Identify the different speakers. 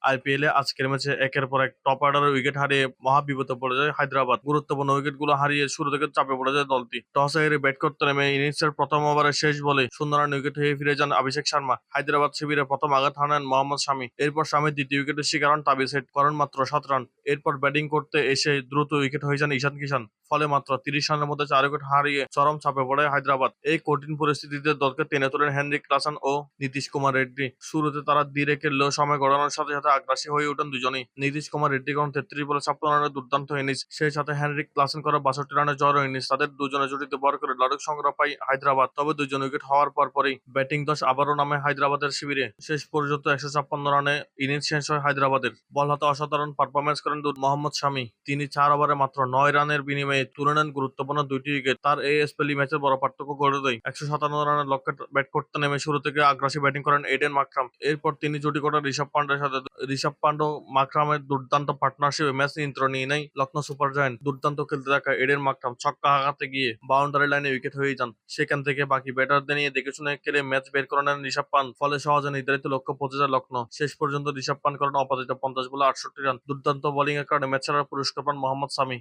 Speaker 1: আইপিএলে আজকের ম্যাচে একের পর এক টপ অর্ডারের উইকেট হারিয়ে মহাবিপদে পড়ে যায় হায়দ্রাবাদ। গুরুত্বপূর্ণ উইকেটগুলো হারিয়ে শুরু থেকে চাপে পড়ে যায় দলটি। টসে হেরে ব্যাট করতে নেমে ইনিংসের প্রথম ওভারের শেষ বলে 0 রান উইকেট হয়ে ফিরে যান অভিষেক শর্মা। হায়দ্রাবাদ শিবিরে প্রথম আঘাত হানেন মোহাম্মদ শামি। এরপর শামির দ্বিতীয় উইকেটের শিকার হন তাবিজ হেড, করেন মাত্র 7 রান। এরপর ব্যাটিং করতে এসে দ্রুত উইকেট হয়ে যান ঈশান কিষান। ফলে মাত্র 30 রানের মধ্যে 4 উইকেট হারিয়ে চরম চাপে পড়ে হায়দ্রাবাদ। এই কঠিন পরিস্থিতিতে দলকে টেনে তোলেন হেনরিক ক্লাসেন ও নীতিশ কুমার রেড্ডি। শুরুতে তারা ধীরে খেললেও সময় গড়ানোর সাথে সাথে আগ্রাসী হয়ে ওঠেন দুজনেই। নীতিশ কুমার রেড্ডি করেন 33 বলে 56 রানের দুর্দান্ত ইনিংস, সেই সাথে হেনরিক ক্লাসেন করে 62 রানের জড়ো ইনিংস। তাদের দুজনের জুটিতে ভর করে লড়ক সংগ্রহ পায় হায়দ্রাবাদ। তবে দুজন উইকেট হওয়ার পরই ব্যাটিং দোষ আবারও নামে হায়দ্রাবাদের শিবিরে। শেষ পর্যন্ত 156 রানে ইনিংস শেষ হয় হায়দ্রাবাদের। বল হাতে অসাধারণ পারফরম্যান্স করেন মোহাম্মদ শামি। তিনি 4 ওভারে মাত্র 9 রানের বিনিময়ে তুলে নেন গুরুত্বপূর্ণ 2টি উইকেট। তার এই স্পেলই ম্যাচের বড় পার্থক্য গড়ে দেয়। 157 রানের লক্ষ্যে ব্যাট করতে নেমে শুরু থেকে আগ্রাসী ব্যাটিং করেন এইডেন মাকরাম। এরপর তিনি জুটি করেন ঋষভ পান্ডের সাথে। ঋষভ পান্ডে মাকরামের দুর্দান্ত পার্টনারশিপে ম্যাচ নিয়ন্ত্রণ নিয়ে নেয় লখনৌ সুপার জায়ান্ট। দুর্দান্ত খেলতে থাকা এইডেন মাকরাম ছক্কা হাঁকাতে গিয়ে বাউন্ডারি লাইনে উইকেট হয়ে যান। সেখান থেকে বাকি ব্যাটারদের নিয়ে দেখেশুনে খেলে ম্যাচ বের করে নেন ঋষভ পান্ট। ফলে সহজে নির্ধারিত লক্ষ্য পৌঁছে যায় লখনৌ। শেষ পর্যন্ত ঋষভ পান্ট করেন অপরাজিত 50 বলে 68 রান। দুর্দান্ত বোলিং এর কারণে ম্যাচ সেরার পুরস্কার পান মোহাম্মদ শামি।